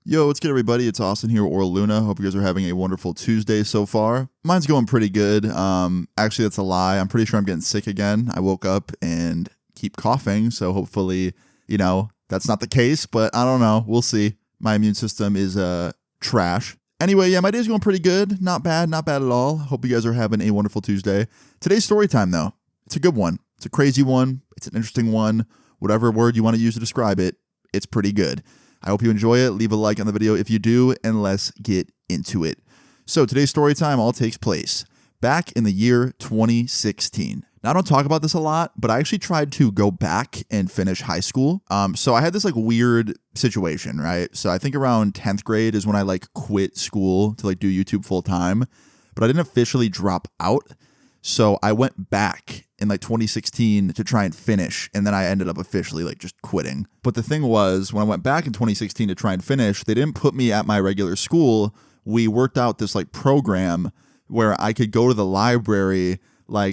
Yo, what's good, everybody? It's Austin here with Oral Luna. Hope you guys are having a wonderful Tuesday so far. Mine's going pretty good. Actually, that's a lie. I'm pretty sure I'm getting sick again. I woke up and keep coughing, so hopefully, that's not the case, but I don't know. We'll see. My immune system is trash. Anyway, yeah, my day's going pretty good. Not bad at all. Hope you guys are having a wonderful Tuesday. Today's story time, though. It's a good one. It's a crazy one. It's an interesting one. Whatever word you want to use to describe it, it's pretty good. I hope you enjoy it. Leave a like on the video if you do, and let's get into it. So today's story time all takes place back in the year 2016. Now, I don't talk about this a lot, but I actually tried to go back and finish high school. So I had this weird situation, right? So I think around 10th grade is when I quit school to do YouTube full time, but I didn't officially drop out. So I went back in 2016 to try and finish, and then I ended up officially just quitting. But the thing was, when I went back in 2016 to try and finish, they didn't put me at my regular school. We worked out this program where I could go to the library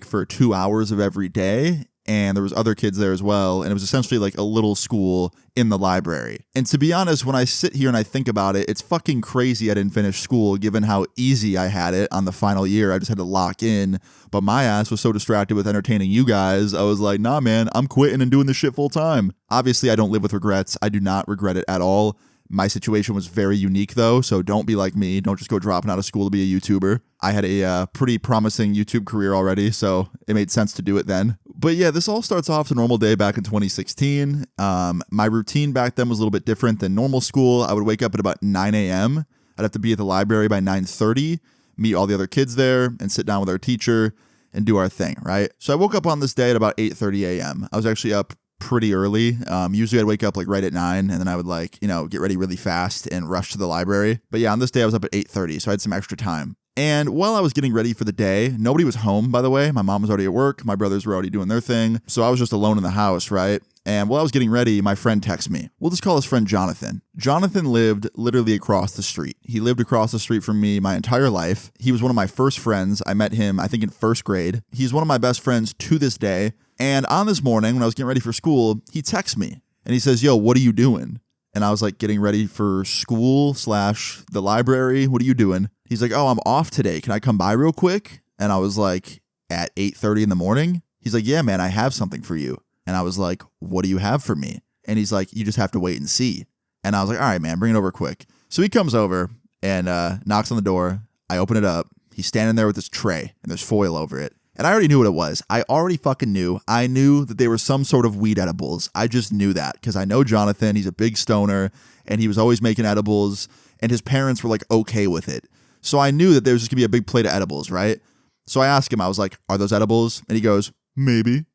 for 2 hours of every day, and there was other kids there as well, and it was essentially a little school in the library. And to be honest, when I sit here and I think about it, it's fucking crazy I didn't finish school given how easy I had it on the final year. I just had to lock in, but my ass was so distracted with entertaining you guys, I was like, nah man, I'm quitting and doing this shit full time. Obviously, I don't live with regrets. I do not regret it at all. My situation was very unique though, so don't be like me. Don't just go dropping out of school to be a YouTuber. I had a pretty promising YouTube career already, so it made sense to do it then. But yeah, this all starts off as a normal day back in 2016. My routine back then was a little bit different than normal school. I would wake up at about 9 a.m. I'd have to be at the library by 9:30, meet all the other kids there, and sit down with our teacher and do our thing, right? So I woke up on this day at about 8:30 a.m. I was actually up pretty early. Usually I'd wake up right at 9, and then I would get ready really fast and rush to the library. But yeah, on this day I was up at 8:30, so I had some extra time. And while I was getting ready for the day, nobody was home, by the way. My mom was already at work. My brothers were already doing their thing. So I was just alone in the house, right? And while I was getting ready, my friend texted me. We'll just call his friend Jonathan. Jonathan lived literally across the street. He lived across the street from me my entire life. He was one of my first friends. I met him, I think, in first grade. He's one of my best friends to this day. And on this morning, when I was getting ready for school, he texts me and he says, yo, what are you doing? And I was getting ready for school / the library. What are you doing? He's like, oh, I'm off today. Can I come by real quick? And I was like, at 8:30 in the morning? He's like, yeah, man, I have something for you. And I was like, what do you have for me? And he's like, you just have to wait and see. And I was like, all right, man, bring it over quick. So he comes over and knocks on the door. I open it up. He's standing there with this tray and there's foil over it. And I already knew what it was. I already fucking knew. I knew that they were some sort of weed edibles. I just knew that because I know Jonathan. He's a big stoner and he was always making edibles and his parents were okay with it. So I knew that there was just gonna be a big plate of edibles, right? So I asked him, I was like, are those edibles? And he goes, maybe.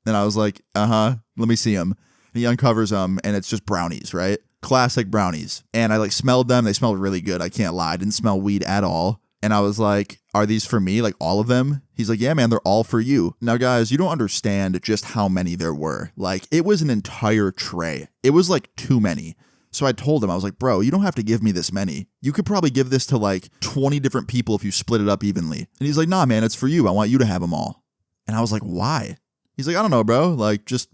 And I was like, let me see them. And he uncovers them and it's just brownies, right? Classic brownies. And I smelled them. They smelled really good. I can't lie. I didn't smell weed at all. And I was like, are these for me? All of them? He's like, yeah, man, they're all for you. Now, guys, you don't understand just how many there were. It was an entire tray. It was too many. So I told him, I was like, bro, you don't have to give me this many. You could probably give this to 20 different people if you split it up evenly. And he's like, nah, man, it's for you. I want you to have them all. And I was like, why? He's like, I don't know, bro.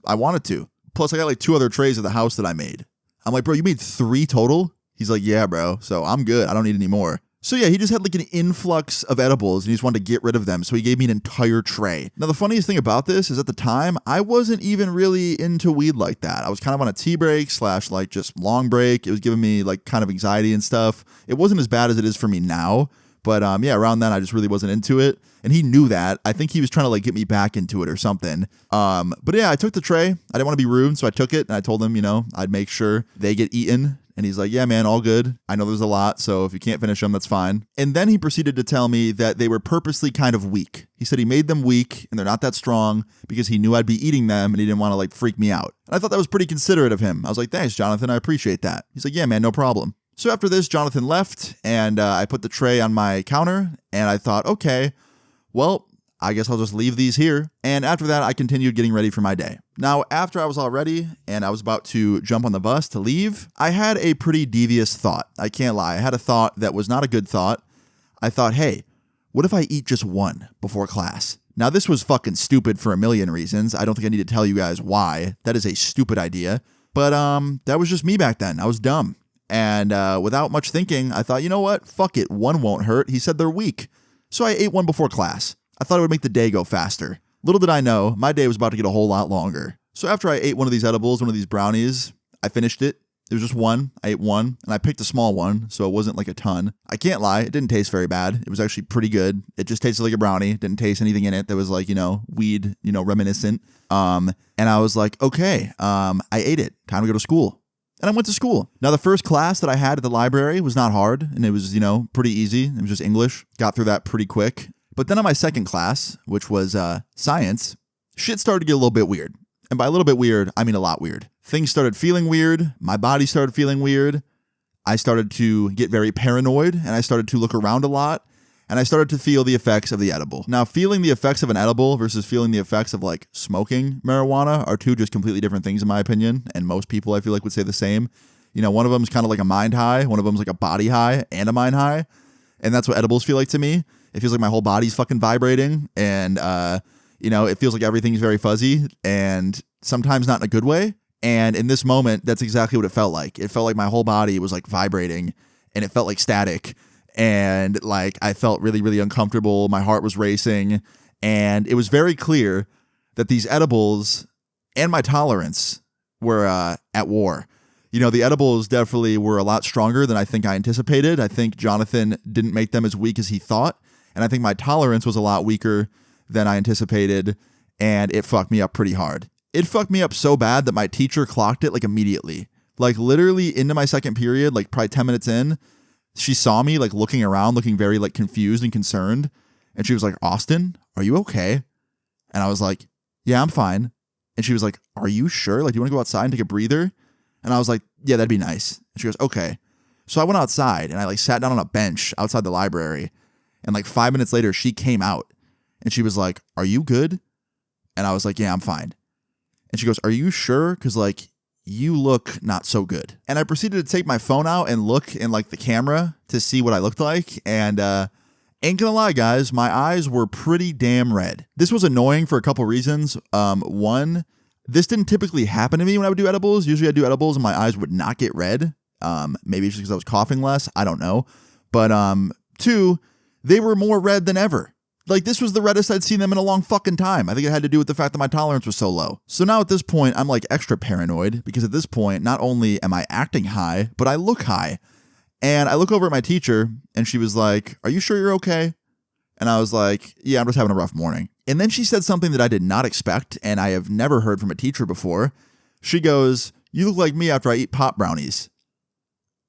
I wanted to. Plus, I got 2 other trays at the house that I made. I'm like, bro, you made 3 total? He's like, yeah, bro. So I'm good. I don't need any more. So yeah, he just had an influx of edibles and he just wanted to get rid of them. So he gave me an entire tray. Now, the funniest thing about this is at the time, I wasn't even really into weed like that. I was kind of on a tea break / just long break. It was giving me kind of anxiety and stuff. It wasn't as bad as it is for me now. But yeah, around then I just really wasn't into it. And he knew that. I think he was trying to get me back into it or something. But yeah, I took the tray. I didn't want to be rude, so I took it and I told him, I'd make sure they get eaten. And he's like, yeah, man, all good. I know there's a lot, so if you can't finish them, that's fine. And then he proceeded to tell me that they were purposely kind of weak. He said he made them weak and they're not that strong because he knew I'd be eating them and he didn't want to freak me out. And I thought that was pretty considerate of him. I was like, thanks, Jonathan. I appreciate that. He's like, yeah, man, no problem. So after this, Jonathan left and I put the tray on my counter and I thought, okay, well, I guess I'll just leave these here. And after that, I continued getting ready for my day. Now, after I was all ready and I was about to jump on the bus to leave, I had a pretty devious thought. I can't lie. I had a thought that was not a good thought. I thought, hey, what if I eat just one before class? Now, this was fucking stupid for a million reasons. I don't think I need to tell you guys why. That is a stupid idea. But that was just me back then. I was dumb. And without much thinking, I thought, you know what? Fuck it. One won't hurt. He said they're weak. So I ate one before class. I thought it would make the day go faster. Little did I know, my day was about to get a whole lot longer. So after I ate one of these edibles, one of these brownies, I finished it. It was just one. I ate one, and I picked a small one, so it wasn't like a ton. I can't lie, it didn't taste very bad. It was actually pretty good. It just tasted like a brownie. Didn't taste anything in it that was like, weed, reminiscent. And I was like, okay, I ate it. Time to go to school. And I went to school. Now, the first class that I had at the library was not hard, and it was, pretty easy. It was just English. Got through that pretty quick. But then on my second class, which was science, shit started to get a little bit weird. And by a little bit weird, I mean a lot weird. Things started feeling weird. My body started feeling weird. I started to get very paranoid, and I started to look around a lot, and I started to feel the effects of the edible. Now, feeling the effects of an edible versus feeling the effects of like smoking marijuana are two just completely different things in my opinion, and most people I feel like would say the same. One of them is kind of like a mind high, one of them is like a body high and a mind high, and that's what edibles feel like to me. It feels like my whole body's fucking vibrating, and it feels like everything's very fuzzy, and sometimes not in a good way. And in this moment, that's exactly what it felt like. It felt like my whole body was like vibrating, and it felt like static, and like I felt really, really uncomfortable. My heart was racing, and it was very clear that these edibles and my tolerance were at war. The edibles definitely were a lot stronger than I think I anticipated. I think Jonathan didn't make them as weak as he thought, and I think my tolerance was a lot weaker than I anticipated, and it fucked me up pretty hard. It fucked me up so bad that my teacher clocked it like immediately. Like literally into my second period, like probably 10 minutes in, she saw me like looking around, looking very like confused and concerned. And she was like, "Austin, are you okay?" And I was like, "Yeah, I'm fine." And she was like, "Are you sure? Like, do you want to go outside and take a breather?" And I was like, "Yeah, that'd be nice." And she goes, "Okay." So I went outside and I like sat down on a bench outside the library. And like 5 minutes later, she came out and she was like, "Are you good?" And I was like, "Yeah, I'm fine." And she goes, "Are you sure? Because like you look not so good." And I proceeded to take my phone out and look in like the camera to see what I looked like. And ain't gonna lie, guys, my eyes were pretty damn red. This was annoying for a couple reasons. One, this didn't typically happen to me when I would do edibles. Usually I do edibles and my eyes would not get red. Maybe it's just because I was coughing less. I don't know. But two, they were more red than ever. Like, this was the reddest I'd seen them in a long fucking time. I think it had to do with the fact that my tolerance was so low. So now at this point, I'm like extra paranoid because at this point, not only am I acting high, but I look high. And I look over at my teacher and she was like, "Are you sure you're okay?" And I was like, "Yeah, I'm just having a rough morning." And then she said something that I did not expect and I have never heard from a teacher before. She goes, "You look like me after I eat pop brownies."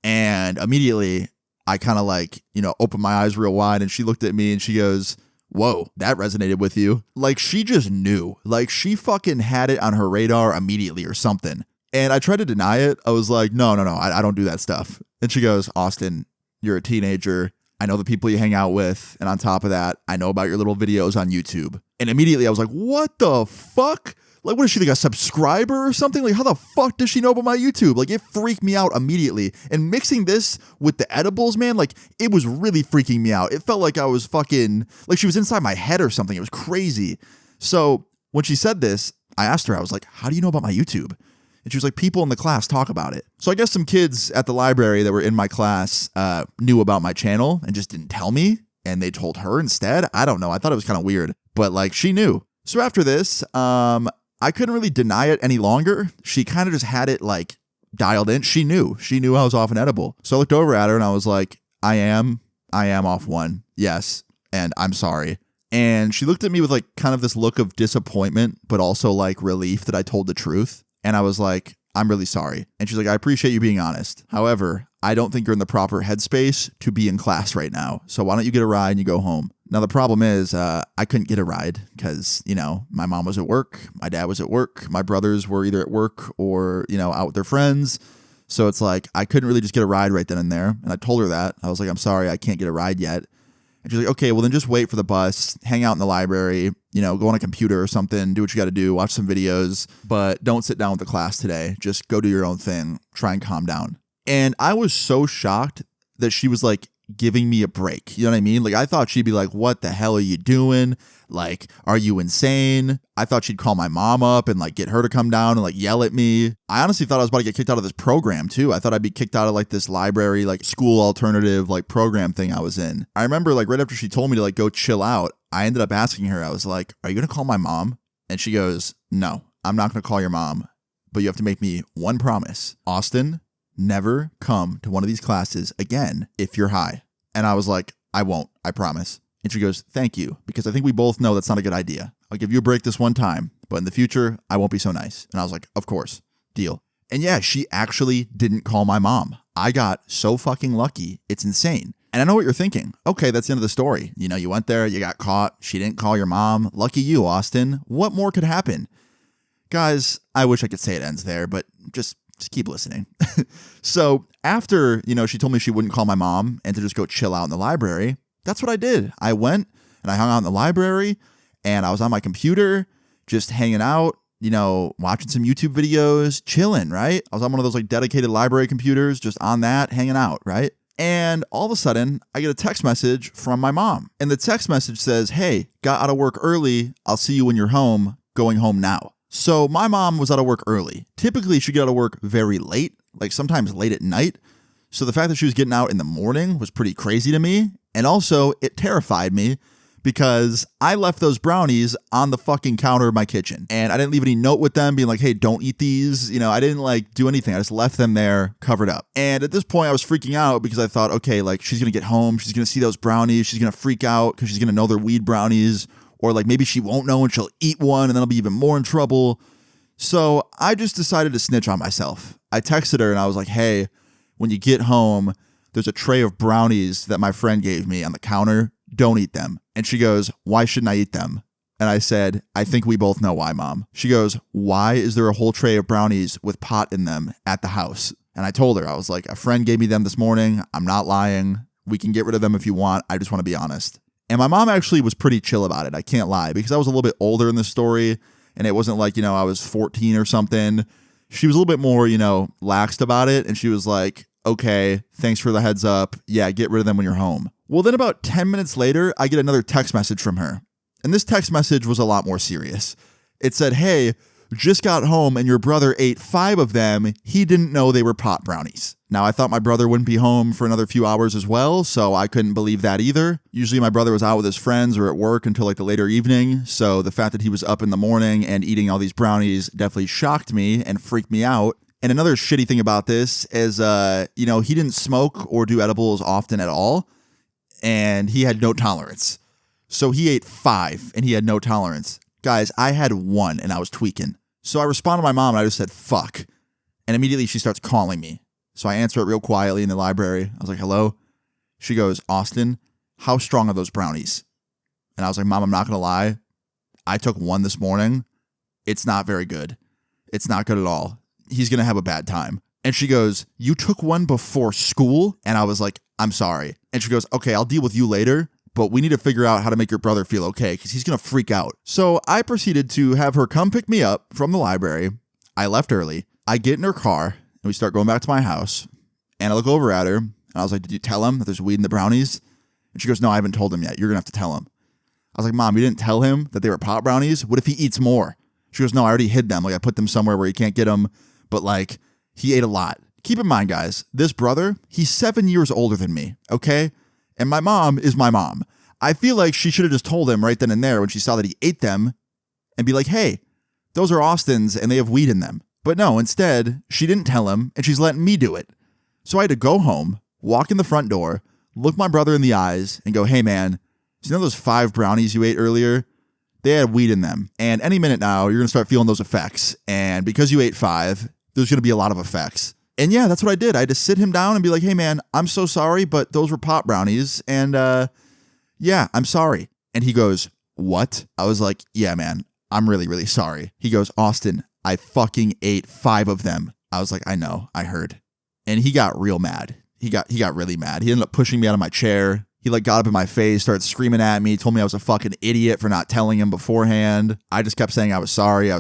And immediately I kind of like, opened my eyes real wide and she looked at me and she goes, "Whoa, that resonated with you." Like she just knew. Like she fucking had it on her radar immediately or something. And I tried to deny it. I was like, no, I don't do that stuff. And she goes, "Austin, you're a teenager. I know the people you hang out with. And on top of that, I know about your little videos on YouTube." And immediately I was like, what the fuck? Like, what is she, like a subscriber or something? Like, how the fuck does she know about my YouTube? Like, it freaked me out immediately. And mixing this with the edibles, man, like, it was really freaking me out. It felt like I was fucking, like she was inside my head or something. It was crazy. So when she said this, I asked her, I was like, "How do you know about my YouTube?" And she was like, "People in the class talk about it." So I guess some kids at the library that were in my class knew about my channel and just didn't tell me. And they told her instead. I don't know. I thought it was kind of weird, but like she knew. So after this, I couldn't really deny it any longer. She kind of just had it like dialed in. She knew I was off an edible. So I looked over at her and I was like, I am off one. Yes. And I'm sorry. And she looked at me with like kind of this look of disappointment, but also like relief that I told the truth. And I was like, "I'm really sorry." And she's like, "I appreciate you being honest. However, I don't think you're in the proper headspace to be in class right now. So why don't you get a ride and you go home?" Now, the problem is I couldn't get a ride because, my mom was at work. My dad was at work. My brothers were either at work or, out with their friends. So it's like I couldn't really just get a ride right then and there. And I told her that. I was like, "I'm sorry, I can't get a ride yet." And she's like, "Okay, well then just wait for the bus, hang out in the library, go on a computer or something, do what you got to do, watch some videos, but don't sit down with the class today. Just go do your own thing, try and calm down." And I was so shocked that she was like giving me a break. You know what I mean? Like, I thought she'd be like, what the hell are you doing? Like, are you insane? I thought she'd call my mom up and like get her to come down and like yell at me. I honestly thought I was about to get kicked out of this program too. I thought I'd be kicked out of like this library, like school alternative, like program thing I was in. I remember like right after she told me to like go chill out, I ended up asking her, I was like, are you going to call my mom? And she goes, no, I'm not going to call your mom, but you have to make me one promise. Austin, never come to one of these classes again if you're high. And I was like, I won't, I promise. And she goes, thank you, because I think we both know that's not a good idea. I'll give you a break this one time, but in the future, I won't be so nice. And I was like, of course, deal. And yeah, she actually didn't call my mom. I got so fucking lucky. It's insane. And I know what you're thinking. Okay, that's the end of the story. You know, you went there, you got caught. She didn't call your mom. Lucky you, Austin. What more could happen? Guys, I wish I could say it ends there, but just keep listening. So after, you know, she told me she wouldn't call my mom and to just go chill out in the library, that's what I did. I went and I hung out in the library and I was on my computer just hanging out, you know, watching some YouTube videos, chilling, right? I was on one of those like dedicated library computers, just on that, hanging out, right? And all of a sudden, I get a text message from my mom. And the text message says, hey, got out of work early. I'll see you when you're home, going home now. So my mom was out of work early. Typically, she'd get out of work very late, like sometimes late at night. So the fact that she was getting out in the morning was pretty crazy to me. And also, it terrified me because I left those brownies on the fucking counter of my kitchen. And I didn't leave any note with them being like, hey, don't eat these. You know, I didn't like do anything. I just left them there covered up. And at this point, I was freaking out because I thought, okay, like she's going to get home. She's going to see those brownies. She's going to freak out because she's going to know they're weed brownies. Or like maybe she won't know and she'll eat one and then I'll be even more in trouble. So I just decided to snitch on myself. I texted her and I was like, hey, when you get home, there's a tray of brownies that my friend gave me on the counter. Don't eat them. And she goes, why shouldn't I eat them? And I said, I think we both know why, Mom. She goes, why is there a whole tray of brownies with pot in them at the house? And I told her, I was like, a friend gave me them this morning. I'm not lying. We can get rid of them if you want. I just want to be honest. And my mom actually was pretty chill about it. I can't lie, because I was a little bit older in the story and it wasn't like, you know, I was 14 or something. She was a little bit more, you know, laxed about it. And she was like, okay, thanks for the heads up. Yeah, get rid of them when you're home. Well, then about 10 minutes later, I get another text message from her. And this text message was a lot more serious. It said, hey, just got home and your brother ate 5 of them. He didn't know they were pot brownies. Now, I thought my brother wouldn't be home for another few hours as well, so I couldn't believe that either. Usually my brother was out with his friends or at work until like the later evening, so the fact that he was up in the morning and eating all these brownies definitely shocked me and freaked me out. And another shitty thing about this is, you know, he didn't smoke or do edibles often at all, and he had no tolerance. So he ate 5 and he had no tolerance. Guys, I had 1 and I was tweaking. So I responded to my mom and I just said, fuck. And immediately she starts calling me. So I answer it real quietly in the library. I was like, hello? She goes, Austin, how strong are those brownies? And I was like, Mom, I'm not going to lie. I took 1 this morning. It's not very good. It's not good at all. He's going to have a bad time. And she goes, you took 1 before school? And I was like, I'm sorry. And she goes, okay, I'll deal with you later, but we need to figure out how to make your brother feel okay because he's going to freak out. So I proceeded to have her come pick me up from the library. I left early. I get in her car and we start going back to my house. And I look over at her and I was like, did you tell him that there's weed in the brownies? And she goes, no, I haven't told him yet. You're going to have to tell him. I was like, Mom, you didn't tell him that they were pot brownies? What if he eats more? She goes, no, I already hid them. Like I put them somewhere where he can't get them, but like he ate a lot. Keep in mind, guys, this brother, he's 7 years older than me, okay? And my mom is my mom. I feel like she should have just told him right then and there when she saw that he ate them and be like, hey, those are Austin's and they have weed in them. But no, instead, she didn't tell him and she's letting me do it. So I had to go home, walk in the front door, look my brother in the eyes and go, hey man, so you know those 5 brownies you ate earlier? They had weed in them. And any minute now, you're going to start feeling those effects. And because you ate 5, there's going to be a lot of effects. And yeah, that's what I did. I had to sit him down and be like, hey man, I'm so sorry, but those were pot brownies. And yeah, I'm sorry. And he goes, what? I was like, yeah, man, I'm really, really sorry. He goes, Austin, I fucking ate 5 of them. I was like, I know, I heard. And he got real mad. He got really mad. He ended up pushing me out of my chair. He like got up in my face, started screaming at me, told me I was a fucking idiot for not telling him beforehand. I just kept saying I was sorry.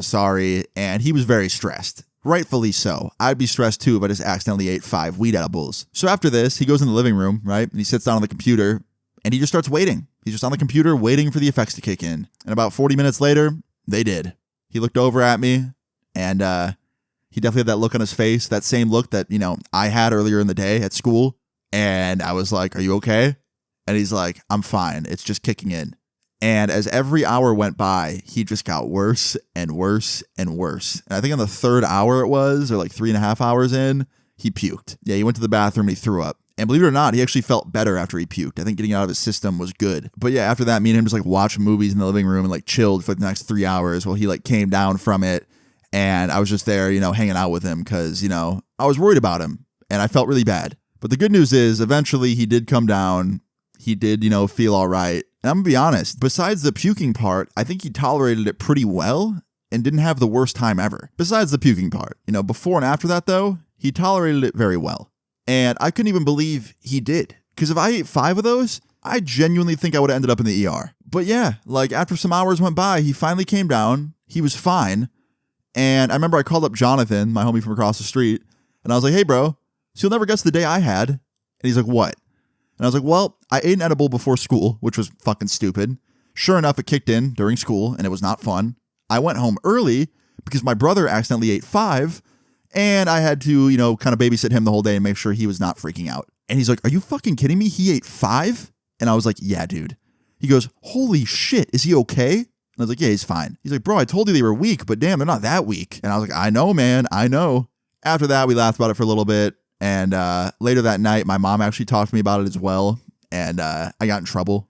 And he was very stressed. Rightfully so. I'd be stressed too if I just accidentally ate 5 weed edibles. So after this, he goes in the living room, right? And he sits down on the computer and he just starts waiting. He's just on the computer waiting for the effects to kick in. And about 40 minutes later, they did. He looked over at me and he definitely had that look on his face, that same look that, I had earlier in the day at school. And I was like, "Are you okay?" And he's like, "I'm fine. It's just kicking in." And as every hour went by, he just got worse and worse and worse. And I think on the 3rd hour it was, or like 3.5 hours in, he puked. Yeah, he went to the bathroom and he threw up. And believe it or not, he actually felt better after he puked. I think getting it out of his system was good. But yeah, after that, me and him just like watched movies in the living room and like chilled for like the next 3 hours while he like came down from it. And I was just there, hanging out with him because, I was worried about him and I felt really bad. But the good news is eventually he did come down. He did, feel all right. And I'm going to be honest, besides the puking part, I think he tolerated it pretty well and didn't have the worst time ever. Besides the puking part. Before and after that, though, he tolerated it very well. And I couldn't even believe he did. Because if I ate 5 of those, I genuinely think I would have ended up in the ER. But yeah, like after some hours went by, he finally came down. He was fine. And I remember I called up Jonathan, my homie from across the street, and I was like, "Hey, bro, so you'll never guess the day I had?" And he's like, "What?" And I was like, "Well, I ate an edible before school, which was fucking stupid. Sure enough, it kicked in during school, and it was not fun. I went home early because my brother accidentally ate 5, and I had to, kind of babysit him the whole day and make sure he was not freaking out." And he's like, "Are you fucking kidding me? He ate 5?" And I was like, "Yeah, dude." He goes, "Holy shit, is he okay?" And I was like, "Yeah, he's fine." He's like, "Bro, I told you they were weak, but damn, they're not that weak." And I was like, "I know, man, I know." After that, we laughed about it for a little bit. And later that night, my mom actually talked to me about it as well. And I got in trouble.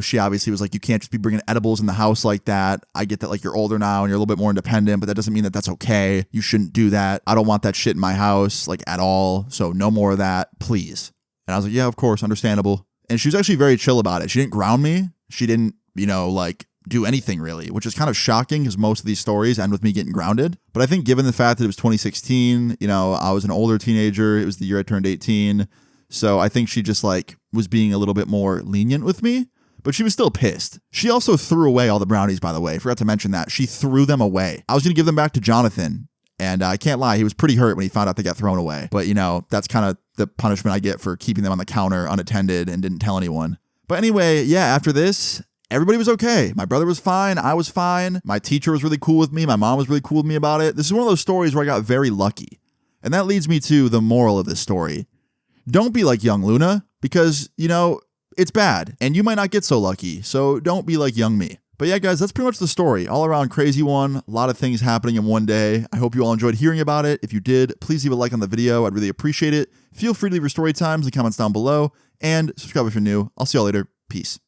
She obviously was like, "You can't just be bringing edibles in the house like that. I get that like you're older now and you're a little bit more independent, but that doesn't mean that that's okay. You shouldn't do that. I don't want that shit in my house like at all. So no more of that, please." And I was like, "Yeah, of course, understandable." And she was actually very chill about it. She didn't ground me. She didn't, like do anything really, which is kind of shocking because most of these stories end with me getting grounded. But I think given the fact that it was 2016, I was an older teenager. It was the year I turned 18. So I think she just like was being a little bit more lenient with me, but she was still pissed. She also threw away all the brownies, by the way. I forgot to mention that. She threw them away. I was going to give them back to Jonathan. And I can't lie, he was pretty hurt when he found out they got thrown away. But, that's kind of the punishment I get for keeping them on the counter unattended and didn't tell anyone. But anyway, yeah, after this, everybody was okay. My brother was fine. I was fine. My teacher was really cool with me. My mom was really cool with me about it. This is one of those stories where I got very lucky. And that leads me to the moral of this story. Don't be like young Luna because, it's bad and you might not get so lucky. So don't be like young me. But yeah, guys, that's pretty much the story. All around crazy one. A lot of things happening in one day. I hope you all enjoyed hearing about it. If you did, please leave a like on the video. I'd really appreciate it. Feel free to leave your story times in the comments down below and subscribe if you're new. I'll see y'all later. Peace.